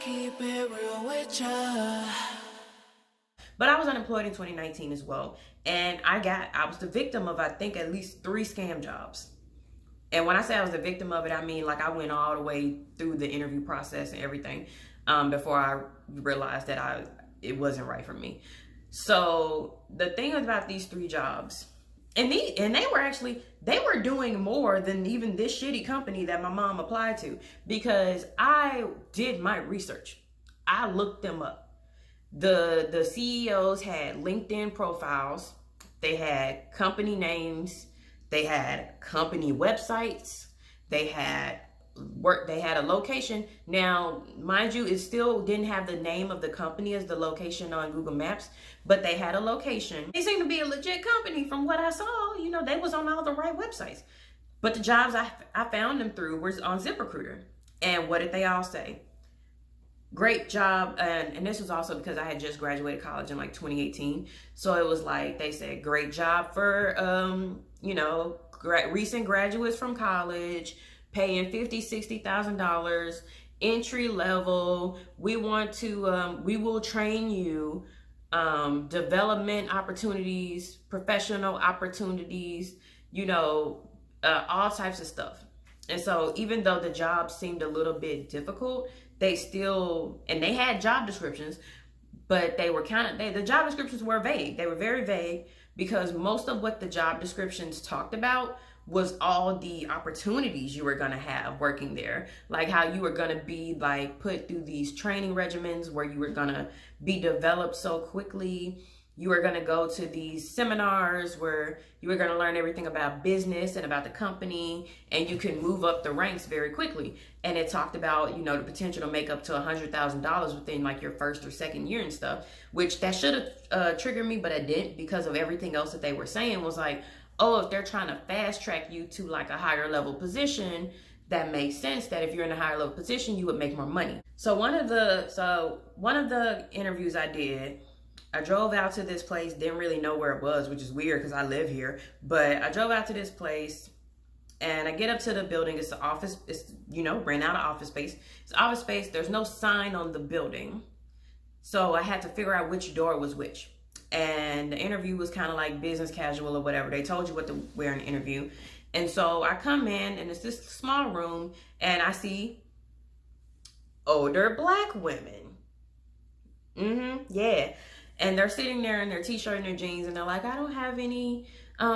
keep it real with ya. But I was unemployed in 2019 as well. And I was the victim of, I think, at least 3 scam jobs. And when I say I was the victim of it, I mean, like, I went all the way through the interview process and everything before I realized that it wasn't right for me. So the thing about these 3 jobs, and they were doing more than even this shitty company that my mom applied to, because I did my research. I looked them up. The CEOs had LinkedIn profiles, they had company names, they had company websites, they had a location. Now, mind you, it still didn't have the name of the company as the location on Google Maps, but they had a location. They seemed to be a legit company from what I saw. You know, they was on all the right websites. But the jobs I found them through was on ZipRecruiter. And what did they all say? Great job. And this was also because I had just graduated college in like 2018. So it was like, they said, great job for, recent graduates from college, paying $50,000, $60,000, entry level. We will train you, development opportunities, professional opportunities, all types of stuff. And so even though the job seemed a little bit difficult, they had job descriptions, but the job descriptions were vague. They were very vague, because most of what the job descriptions talked about was all the opportunities you were going to have working there. Like how you were going to be like put through these training regimens where you were going to be developed so quickly. You were going to go to these seminars where you were going to learn everything about business and about the company, and you can move up the ranks very quickly. And it talked about, the potential to make up to $100,000 within like your first or second year and stuff, which that should have triggered me, but it didn't, because of everything else that they were saying was like, oh, if they're trying to fast track you to like a higher level position, that makes sense that if you're in a higher level position, you would make more money. So one of the interviews I did, I drove out to this place, didn't really know where it was, which is weird because I live here. But I drove out to this place and I get up to the building. It's the office. It's, rent out of office space. It's office space. There's no sign on the building. So I had to figure out which door was which. And the interview was kind of like business casual or whatever. They told you what to wear in the interview. And so I come in and it's this small room and I see older Black women. Yeah. And they're sitting there in their t-shirt and their jeans, and they're like, I don't have any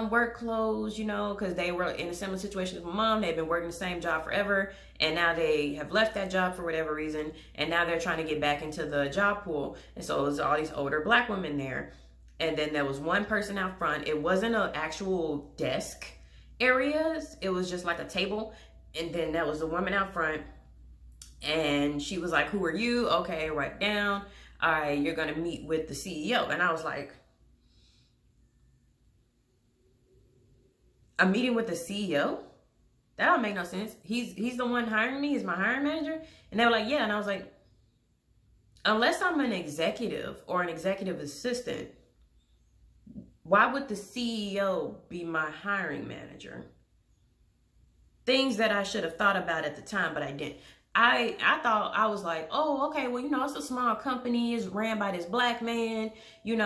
work clothes, because they were in a similar situation as my mom. They've been working the same job forever, and now they have left that job for whatever reason, and now they're trying to get back into the job pool. And so there's all these older Black women there. And then there was one person out front. It wasn't an actual desk areas. It was just like a table. And then there was a woman out front, and she was like, who are you? Okay, write down. All right, you're going to meet with the CEO. And I was like, a meeting with the CEO? That don't make no sense. He's the one hiring me. He's my hiring manager. And they were like, yeah. And I was like, unless I'm an executive or an executive assistant, why would the CEO be my hiring manager? Things that I should have thought about at the time, but I didn't. I thought, I was like, oh, okay, well, it's a small company. It's ran by this Black man. He's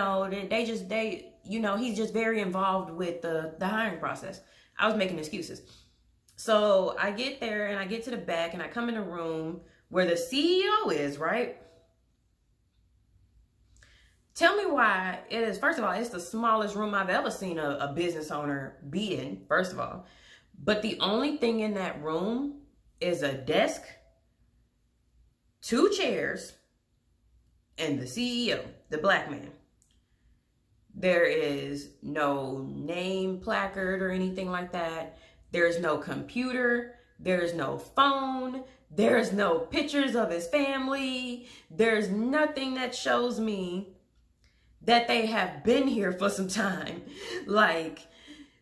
just very involved with the hiring process. I was making excuses. So I get there and I get to the back and I come in the room where the CEO is, right? Tell me why it is. First of all, it's the smallest room I've ever seen a business owner be in, first of all. But the only thing in that room is a desk, 2 chairs, and the CEO, the Black man. There is no name placard or anything like that. There's no computer. There's no phone. There's no pictures of his family. There's nothing that shows me that they have been here for some time. Like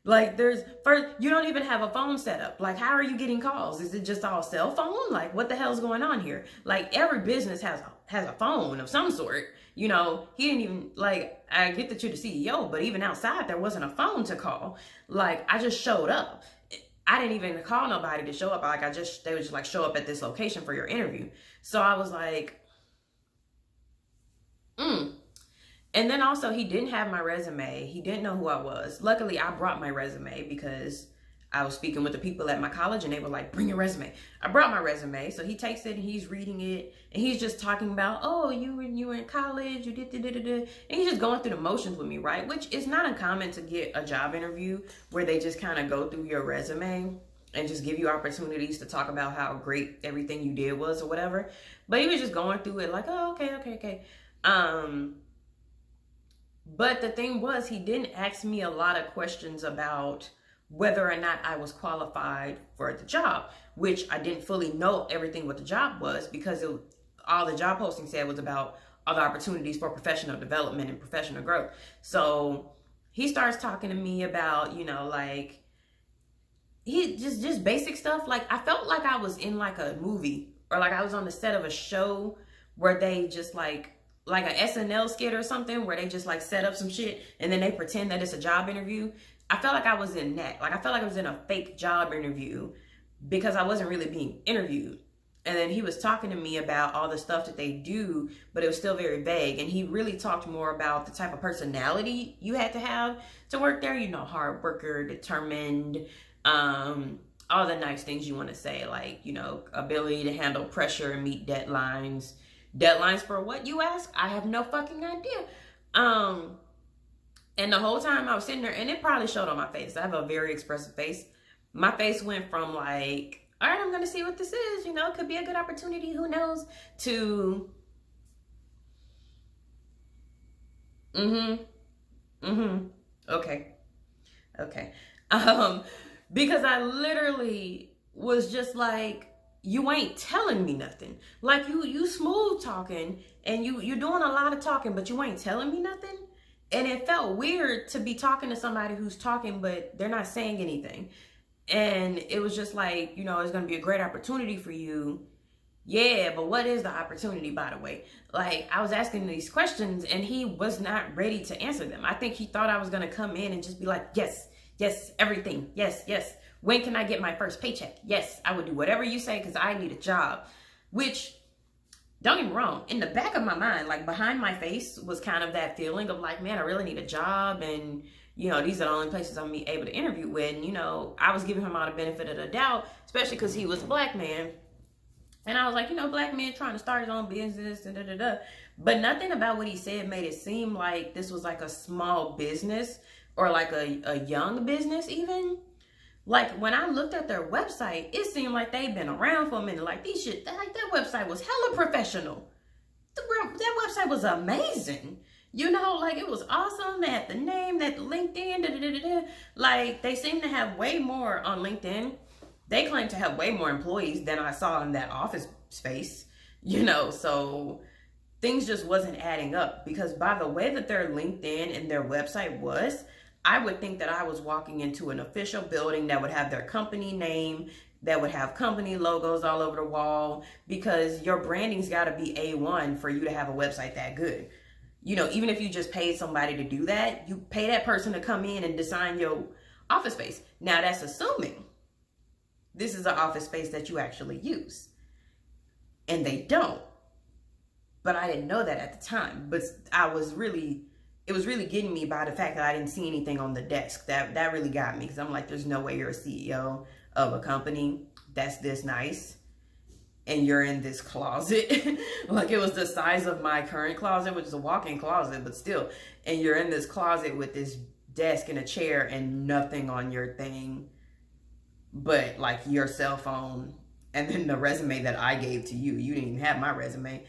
you don't even have a phone set up. Like, how are you getting calls? Is it just all cell phone? Like, what the hell's going on here? Like, every business has a phone of some sort. He didn't even, like, I get that you're the CEO, but even outside, there wasn't a phone to call. Like, I just showed up. I didn't even call nobody to show up. They would just like show up at this location for your interview. So I was like, And then also, he didn't have my resume. He didn't know who I was. Luckily, I brought my resume because I was speaking with the people at my college and they were like, bring your resume. I brought my resume. So he takes it and he's reading it and he's just talking about, oh, you were in college, you did. And he's just going through the motions with me, right? Which is not uncommon to get a job interview where they just kind of go through your resume and just give you opportunities to talk about how great everything you did was or whatever. But he was just going through it like, oh, okay. But the thing was, he didn't ask me a lot of questions about whether or not I was qualified for the job, which I didn't fully know everything what the job was because all the job posting said was about other opportunities for professional development and professional growth. So he starts talking to me about, like, he just basic stuff. Like, I felt like I was in like a movie or like I was on the set of a show where they just like an SNL skit or something where they just like set up some shit and then they pretend that it's a job interview. I felt like I was in that. Like, I felt like I was in a fake job interview because I wasn't really being interviewed. And then he was talking to me about all the stuff that they do, but it was still very vague. And he really talked more about the type of personality you had to have to work there. Hard worker, determined, all the nice things you want to say, like, ability to handle pressure and meet deadlines. Deadlines for what, you ask? I have no fucking idea. And the whole time I was sitting there, and it probably showed on my face. I have a very expressive face. My face went from like, all right, I'm going to see what this is. Could be a good opportunity. Who knows? To, okay. Because I literally was just like, you ain't telling me nothing. Like, you smooth talking and you're doing a lot of talking, but you ain't telling me nothing. And it felt weird to be talking to somebody who's talking, but they're not saying anything. And it was just like, it's going to be a great opportunity for you. Yeah, but what is the opportunity, by the way? Like, I was asking these questions and he was not ready to answer them. I think he thought I was going to come in and just be like, yes, everything. Yes. When can I get my first paycheck? Yes, I would do whatever you say because I need a job. Which, don't get me wrong, in the back of my mind, like behind my face was kind of that feeling of like, man, I really need a job. And, these are the only places I'm able to interview with. And, I was giving him all the benefit of the doubt, especially because he was a black man. And I was like, black man trying to start his own business. But nothing about what he said made it seem like this was like a small business or like a young business even. Like, when I looked at their website, it seemed like they'd been around for a minute. Like, that website was hella professional. That website was amazing. Like, it was awesome. They had the name, they had the LinkedIn, Like, they seem to have way more on LinkedIn. They claim to have way more employees than I saw in that office space, so things just wasn't adding up because by the way that their LinkedIn and their website was, I would think that I was walking into an official building that would have their company name, that would have company logos all over the wall, because your branding's got to be A1 for you to have a website that good. Even if you just paid somebody to do that, you pay that person to come in and design your office space. Now, that's assuming this is an office space that you actually use. And they don't. But I didn't know that at the time. But it was really getting me by the fact that I didn't see anything on the desk. That really got me because I'm like, there's no way you're a CEO of a company that's this nice and you're in this closet. Like, it was the size of my current closet, which is a walk-in closet, but still. And you're in this closet with this desk and a chair and nothing on your thing but like your cell phone and then the resume that I gave to you. You didn't even have my resume.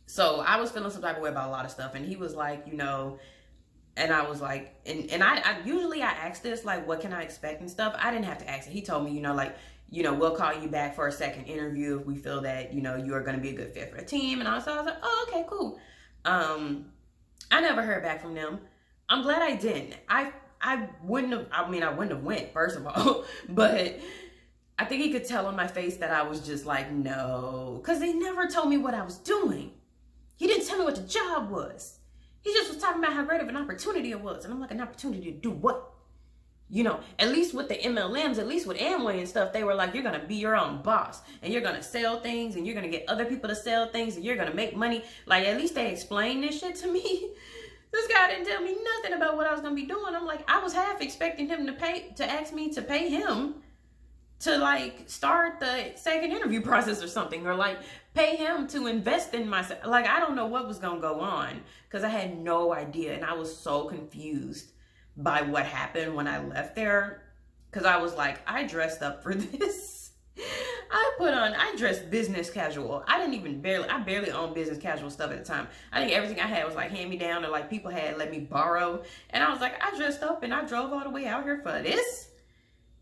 So I was feeling some type of way about a lot of stuff. And he was like, and I was like, and I usually I ask this, like, what can I expect and stuff. I didn't have to ask it. He told me, we'll call you back for a second interview if we feel that, you are going to be a good fit for the team. And also I was like, oh, okay, cool. I never heard back from them. I'm glad I didn't. I wouldn't have went, first of all, but I think he could tell on my face that I was just like, no, because they never told me what I was doing. He didn't tell me what the job was. He just was talking about how great of an opportunity it was. And I'm like, an opportunity to do what? at least with the MLMs, at least with Amway and stuff, they were like, you're going to be your own boss and you're going to sell things and you're going to get other people to sell things and you're going to make money. Like, at least they explained this shit to me. This guy didn't tell me nothing about what I was going to be doing. I'm like, I was half expecting him to ask me to pay him to like start the second interview process or something, or like pay him to invest in myself. Like, I don't know what was going to go on because I had no idea. And I was so confused by what happened when I left there, because I was like, I dressed up for this. I dressed business casual. I barely owned business casual stuff at the time. I think everything I had was like hand me down, or like people had let me borrow. And I was like, I dressed up and I drove all the way out here for this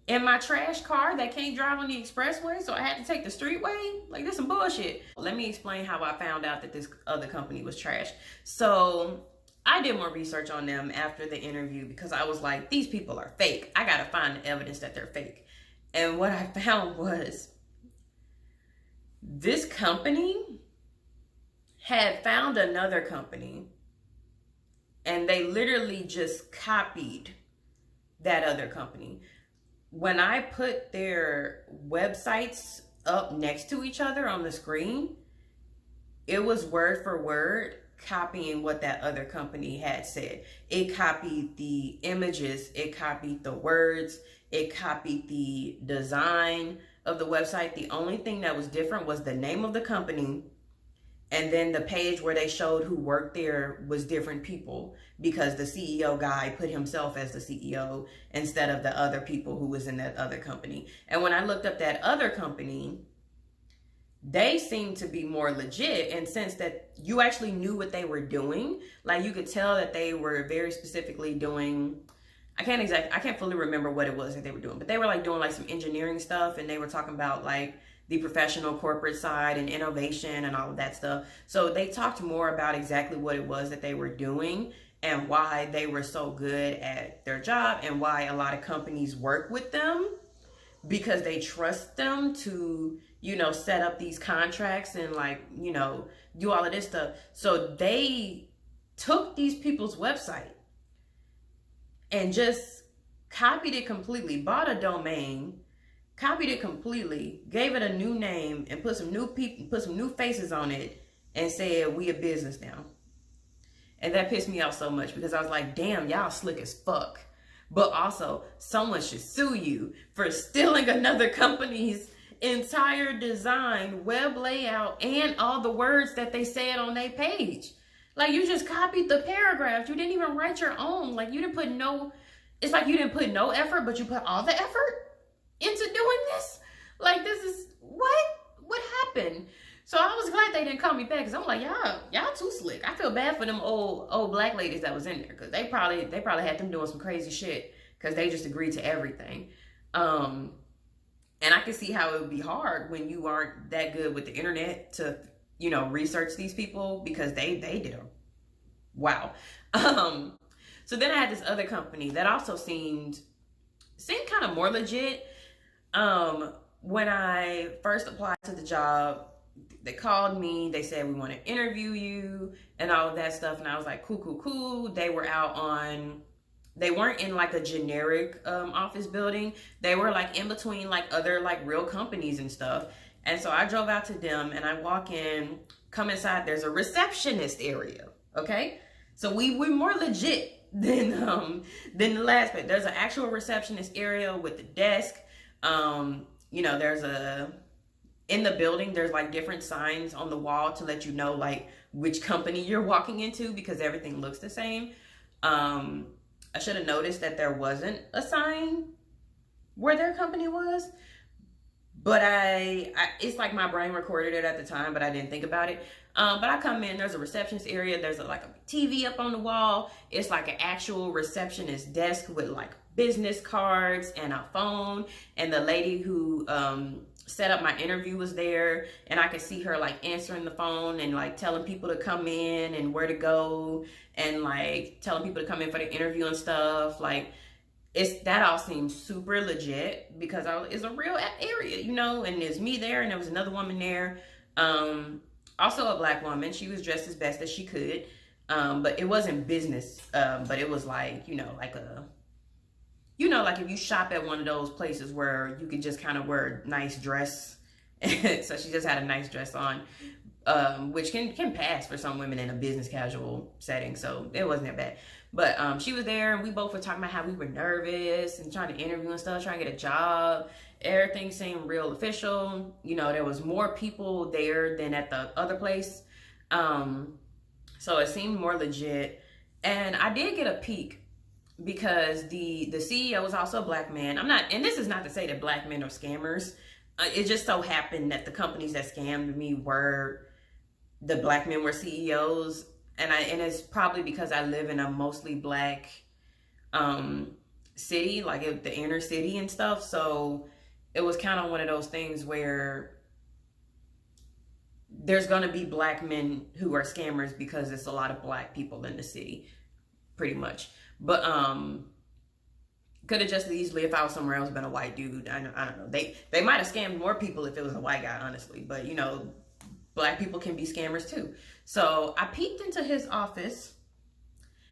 in my trash car that can't drive on the expressway, so I had to take the streetway. Like, this some bullshit. Let me explain how I found out that this other company was trash. So I did more research on them after the interview because I was like, these people are fake. I gotta find the evidence that they're fake. And what I found was this company had found another company and they literally just copied that other company. When I put their websites up next to each other on the screen, it was word for word copying what that other company had said. It copied the images, it copied the words, it copied the design of the website. The only thing that was different was the name of the company, and then the page where they showed who worked there was different people because the CEO guy put himself as the CEO instead of the other people who was in that other company. And when I looked up that other company, they seemed to be more legit in the sense that you actually knew what they were doing. Like, you could tell that they were very specifically doing, I can't fully remember what it was that they were doing, but they were like doing like some engineering stuff, and they were talking about like the professional corporate side and innovation and all of that stuff. So they talked more about exactly what it was that they were doing and why they were so good at their job and why a lot of companies work with them, because they trust them to, set up these contracts and like, do all of this stuff. So they took these people's website and just copied it completely, bought a domain, copied it completely, gave it a new name, and put some new people, put some new faces on it, and said, we a business now. And that pissed me off so much because I was like, damn, y'all slick as fuck. But also, someone should sue you for stealing another company's entire design, web layout, and all the words that they said on their page. Like, you just copied the paragraphs. You didn't even write your own. Like, you didn't put it's like you didn't put no effort, but you put all the effort into doing this. Like, this is, what happened? So I was glad they didn't call me back, because I'm like, y'all too slick. I feel bad for them old black ladies that was in there, because they probably had them doing some crazy shit because they just agreed to everything. And I can see how it would be hard when you aren't that good with the internet to, research these people, because they did a wow. So then I had this other company that also seemed kind of more legit. When I first applied to the job, they called me, they said, we want to interview you and all of that stuff. And I was like, cool. They weren't in like a generic office building. They were like in between like other like real companies and stuff. And so I drove out to them, and I walk in, come inside, there's a receptionist area. Okay. So we're more legit than the last bit. There's an actual receptionist area with the desk. In the building, there's like different signs on the wall to let you know like which company you're walking into, because everything looks the same. I should have noticed that there wasn't a sign where their company was, but it's like my brain recorded it at the time, but I didn't think about it. But I come in, there's a receptionist area, there's like a TV up on the wall. It's like an actual receptionist desk with like business cards and a phone, and the lady who set up my interview was there, and I could see her like answering the phone and like telling people to come in and where to go, and like telling people to come in for the interview and stuff. Like, that all seems super legit because it's a real area, and there's me there, and there was another woman there, also a black woman. She was dressed as best as she could, but it wasn't business, but it was like, like you know, like if you shop at one of those places where you could just kind of wear a nice dress. So she just had a nice dress on, which can pass for some women in a business casual setting. So it wasn't that bad. But she was there, and we both were talking about how we were nervous and trying to interview and stuff, trying to get a job. Everything seemed real official. You know, there was more people there than at the other place. So it seemed more legit. And I did get a peek because the CEO was also a black man. And this is not to say that black men are scammers. It just so happened that the companies that scammed me were the black men were CEOs, and it's probably because I live in a mostly black city, like the inner city and stuff. So it was kind of one of those things where there's gonna be black men who are scammers because there's a lot of black people in the city, pretty much. But could have just easily, if I was somewhere else, been a white dude. I don't know. They might have scammed more people if it was a white guy, honestly. But you know, black people can be scammers too. So I peeked into his office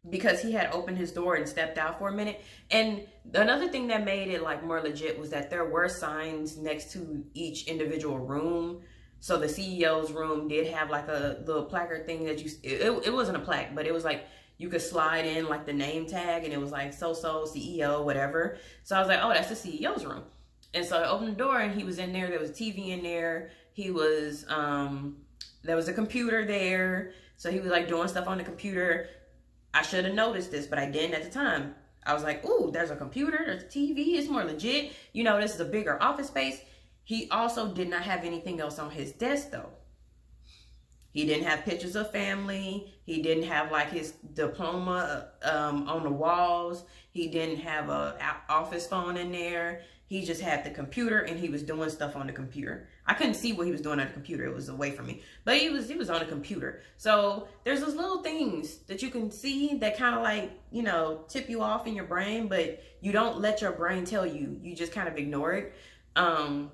because he had opened his door and stepped out for a minute. And another thing that made it like more legit was that there were signs next to each individual room. So the CEO's room did have like a little placard thing that it wasn't a plaque, but it was like you could slide in like the name tag, and it was like so-so CEO, whatever. So I was like, oh, that's the CEO's room. And so I opened the door, and he was in there. There was a TV in there. He was, there was a computer there. So he was like doing stuff on the computer. I should have noticed this, but I didn't at the time. I was like, ooh, there's a computer, there's a TV. It's more legit. You know, this is a bigger office space. He also did not have anything else on his desk though. He didn't have pictures of family. He didn't have like his diploma on the walls. He didn't have a office phone in there. He just had the computer, and he was doing stuff on the computer. I couldn't see what he was doing on the computer. It was away from me. But he was on a computer. So there's those little things that you can see that kind of like, you know, tip you off in your brain, but you don't let your brain tell you. You just kind of ignore it. And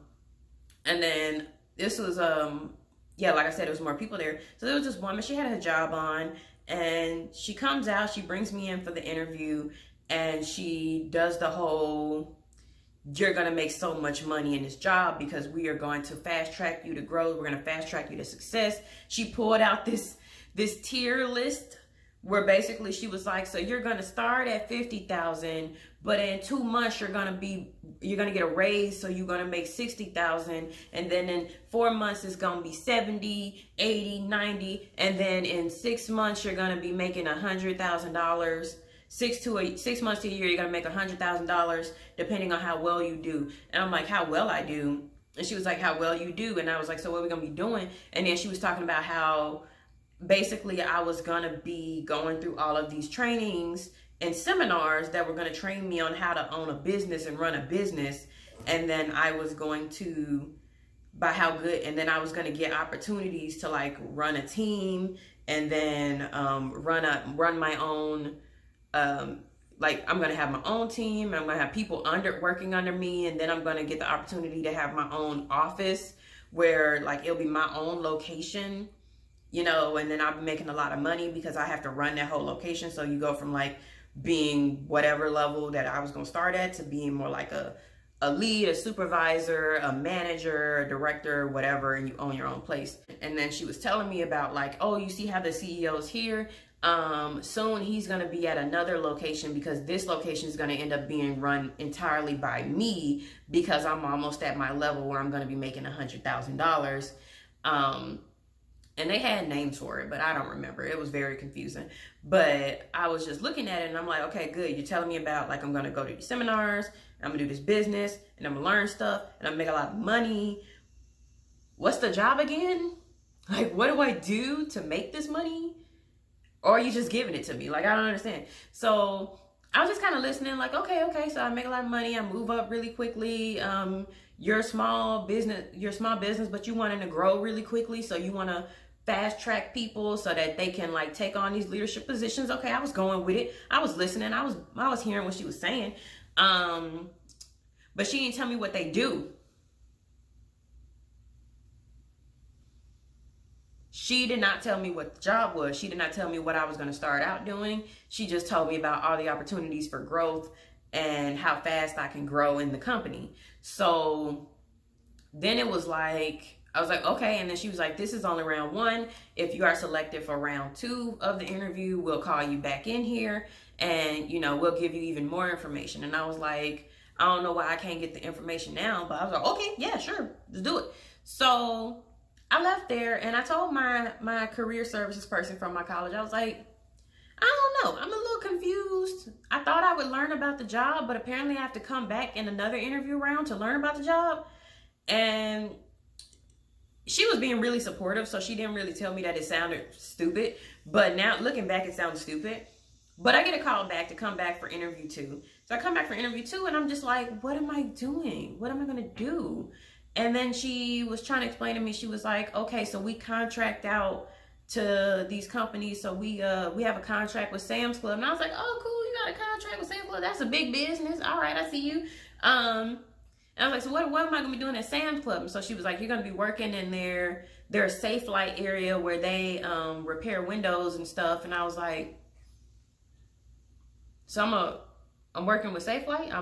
then this was, yeah, like I said, there was more people there. So there was this woman, she had a hijab on, and she comes out, she brings me in for the interview, and she does the whole, you're going to make so much money in this job because we are going to fast track you to growth. We're going to fast track you to success. She pulled out this tier list where basically she was like, so you're going to start at 50,000, but in 2 months you're going to get a raise. So you're going to make 60,000. And then in 4 months, it's going to be 70, 80, 90. And then in 6 months, you're going to be making $100,000. 6 months to a year, you're gonna make $100,000 depending on how well you do. And I'm like, how well I do? And she was like, how well you do? And I was like, so what are we gonna be doing? And then she was talking about how basically I was gonna be going through all of these trainings and seminars that were gonna train me on how to own a business and run a business. And then I was going to, by how good, and then I was gonna get opportunities to like run a team, and then run my own. Like I'm gonna have my own team, and I'm gonna have people working under me, and then I'm gonna get the opportunity to have my own office where like it'll be my own location, you know, and then I'll be making a lot of money because I have to run that whole location. So you go from like being whatever level that I was gonna start at to being more like a lead, a supervisor, a manager, a director, whatever, and you own your own place. And then she was telling me about like, oh, you see how the CEO's here? Soon he's going to be at another location because this location is going to end up being run entirely by me because I'm almost at my level where I'm going to be making $100,000. And they had names for it, but I don't remember. It was very confusing. But I was just looking at it and I'm like, okay, good. You're telling me about like, I'm going to go to these seminars, I'm going to do this business, and I'm going to learn stuff, and I'm going to make a lot of money. What's the job again? Like, what do I do to make this money? Or are you just giving it to me? Like, I don't understand. So I was just kind of listening like, okay. So I make a lot of money. I move up really quickly. You're a small business, but you wanting to grow really quickly. So you want to fast track people so that they can like take on these leadership positions. Okay, I was going with it. I was listening. I was hearing what she was saying. But she didn't tell me what they do. She did not tell me what the job was. She did not tell me what I was going to start out doing. She just told me about all the opportunities for growth and how fast I can grow in the company. So then it was like, I was like, okay. And then she was like, this is only round one. If you are selected for round two of the interview, we'll call you back in here and, you know, we'll give you even more information. And I was like, I don't know why I can't get the information now, but I was like, okay, yeah, sure, let's do it. So I left there and I told my career services person from my college, I was like, I don't know, I'm a little confused. I thought I would learn about the job, but apparently I have to come back in another interview round to learn about the job. And she was being really supportive, so she didn't really tell me that it sounded stupid. But now looking back, it sounds stupid. But I get a call back to come back for interview 2. So I come back for interview 2 and I'm just like, what am I doing? What am I going to do? And then she was trying to explain to me, she was like, okay, so we contract out to these companies. So we have a contract with Sam's Club. And I was like, oh, cool, you got a contract with Sam's Club? That's a big business. All right, I see you. And I was like, so what am I going to be doing at Sam's Club? And so she was like, you're going to be working in their Safelite area where they repair windows and stuff. And I was like, so I'm working with Safelite.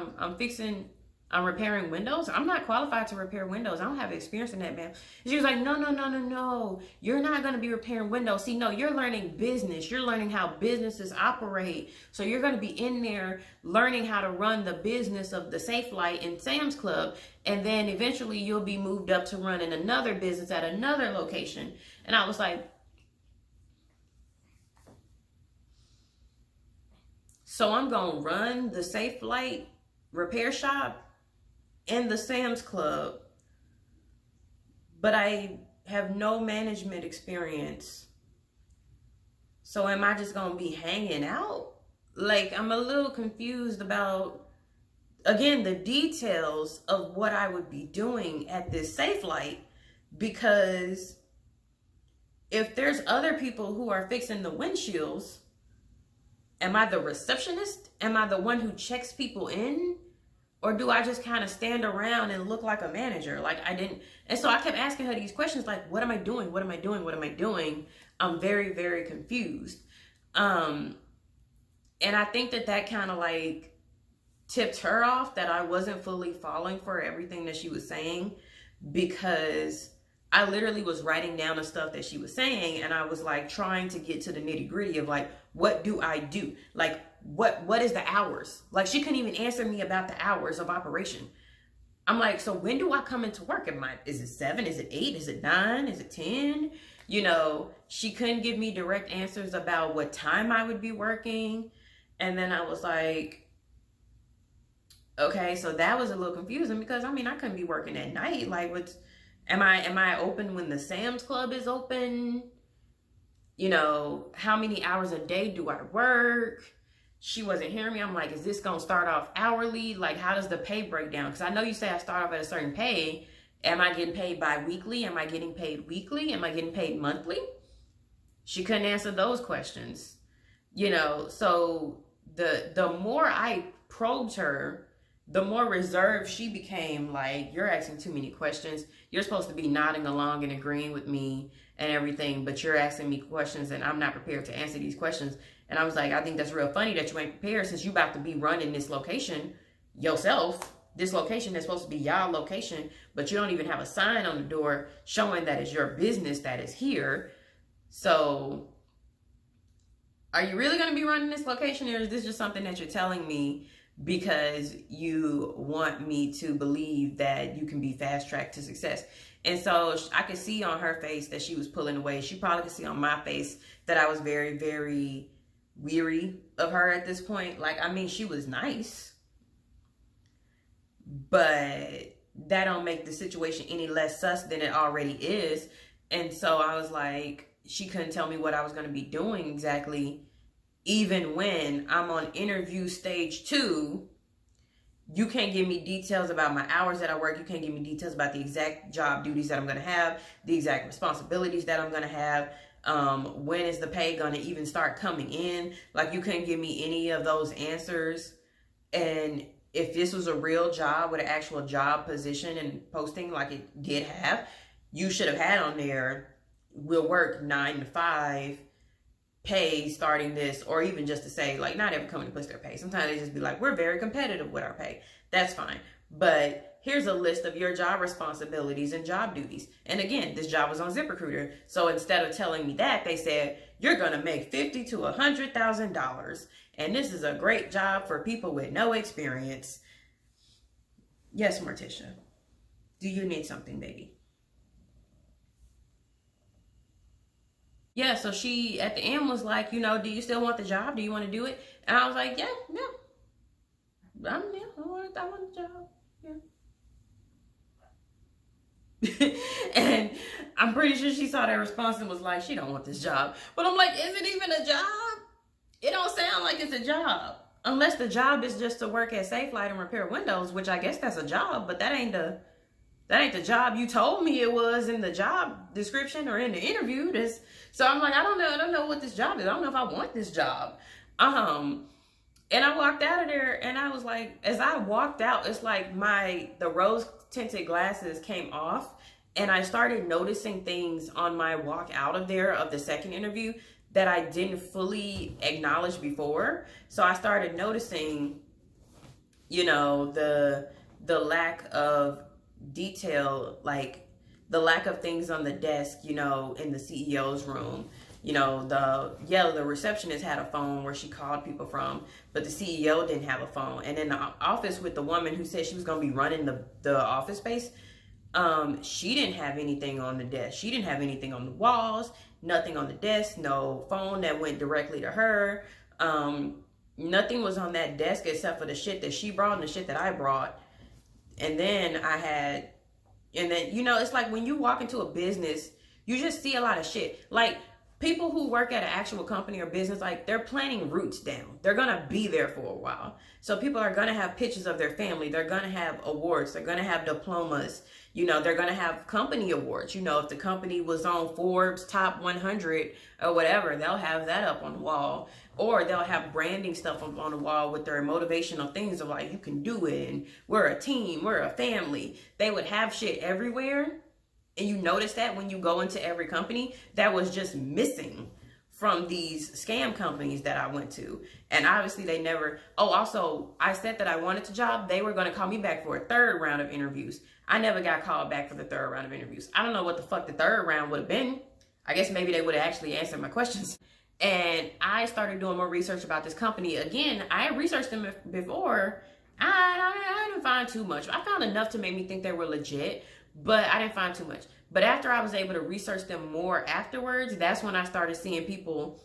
I'm repairing windows. I'm not qualified to repair windows. I don't have experience in that, man. And she was like, no. You're not going to be repairing windows. See, no, you're learning business. You're learning how businesses operate. So you're going to be in there learning how to run the business of the Safelite in Sam's Club. And then eventually you'll be moved up to running another business at another location. And I was like, so I'm going to run the Safelite repair shop in the Sam's Club, but I have no management experience. So am I just gonna be hanging out? Like, I'm a little confused about, again, the details of what I would be doing at this Safelite, because if there's other people who are fixing the windshields, am I the receptionist? Am I the one who checks people in? Or do I just kind of stand around and look like a manager? Like I didn't. And so I kept asking her these questions like, what am I doing? What am I doing? What am I doing? I'm very, very confused. And I think that kind of like tipped her off, that I wasn't fully falling for everything that she was saying, because I literally was writing down the stuff that she was saying. And I was like trying to get to the nitty gritty of like, what do I do? Like, what is the hours? Like, she couldn't even answer me about the hours of operation. I'm like, so when do I come into work? Is it 7? Is it 8? Is it 9? Is it 10? You know, she couldn't give me direct answers about what time I would be working. And then I was like, okay, so that was a little confusing, because I mean, I couldn't be working at night. Like, am I open when the Sam's Club is open? You know, how many hours a day do I work? She wasn't hearing me. I'm like, is this going to start off hourly? Like, how does the pay break down? Because I know you say I start off at a certain pay. Am I getting paid bi-weekly? Am I getting paid weekly? Am I getting paid monthly? She couldn't answer those questions. You know, so the more I probed her, the more reserved she became. Like, you're asking too many questions. You're supposed to be nodding along and agreeing with me and everything, but you're asking me questions and I'm not prepared to answer these questions. And I was like, I think that's real funny that you ain't prepared, since you about to be running this location yourself. This location that's supposed to be y'all location, but you don't even have a sign on the door showing that it's your business that is here. So are you really going to be running this location, or is this just something that you're telling me because you want me to believe that you can be fast-tracked to success? And so I could see on her face that she was pulling away. She probably could see on my face that I was very, very weary of her at this point. Like, I mean, she was nice, but that don't make the situation any less sus than it already is. And so I was like, she couldn't tell me what I was going to be doing exactly, even when I'm on interview stage 2. You can't give me details about my hours that I work. You can't give me details about the exact job duties that I'm going to have, the exact responsibilities that I'm going to have. When is the pay going to even start coming in? Like, you couldn't give me any of those answers. And if this was a real job with an actual job position and posting like it did have, you should have had on there, we'll work 9 to 5 pay starting this, or even just to say, like, not every company puts their pay. Sometimes they just be like, we're very competitive with our pay. That's fine. But here's a list of your job responsibilities and job duties. And again, this job was on ZipRecruiter. So instead of telling me that, they said, you're going to make $50,000 to $100,000. And this is a great job for people with no experience. Yes, Morticia. Do you need something, baby? Yeah, so she at the end was like, you know, do you still want the job? Do you want to do it? And I was like, yeah. I want the job. Yeah. And I'm pretty sure she saw that response and was like, she don't want this job. But I'm like, is it even a job? It don't sound like it's a job. Unless the job is just to work at Safelite and repair windows, which I guess that's a job, but that ain't the job you told me it was in the job description or in the interview. So I'm like, I don't know what this job is. I don't know if I want this job. And I walked out of there and I was like, as I walked out, it's like the rose tinted glasses came off and I started noticing things on my walk out of there of the second interview that I didn't fully acknowledge before. So I started noticing, you know, the lack of detail, like the lack of things on the desk, you know, in the CEO's room. You know, the receptionist had a phone where she called people from, but the CEO didn't have a phone. And in the office with the woman who said she was going to be running the office space, she didn't have anything on the desk. She didn't have anything on the walls, nothing on the desk, no phone that went directly to her. Nothing was on that desk except for the shit that she brought and the shit that I brought. And then you know, it's like when you walk into a business, you just see a lot of shit. Like, people who work at an actual company or business, like, they're planning roots down. They're going to be there for a while. So people are going to have pictures of their family. They're going to have awards. They're going to have diplomas. You know, they're going to have company awards. You know, if the company was on Forbes Top 100 or whatever, they'll have that up on the wall. Or they'll have branding stuff up on the wall with their motivational things of like, you can do it, and we're a team, we're a family. They would have shit everywhere. And you notice that when you go into every company, that was just missing from these scam companies that I went to. And obviously they never, also I said that I wanted the job. They were going to call me back for a third round of interviews. I never got called back for the third round of interviews. I don't know what the fuck the third round would have been. I guess maybe they would have actually answered my questions. And I started doing more research about this company. Again, I had researched them before. I didn't find too much. I found enough to make me think they were legit, but I didn't find too much. But after I was able to research them more afterwards, that's when I started seeing people,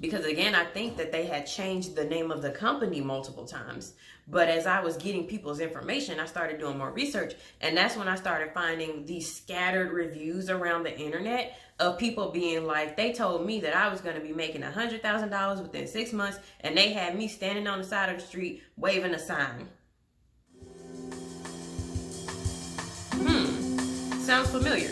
because again, I think that they had changed the name of the company multiple times. But as I was getting people's information, I started doing more research. And that's when I started finding these scattered reviews around the internet of people being like, they told me that I was going to be making $100,000 within 6 months. And they had me standing on the side of the street waving a sign. Sounds familiar.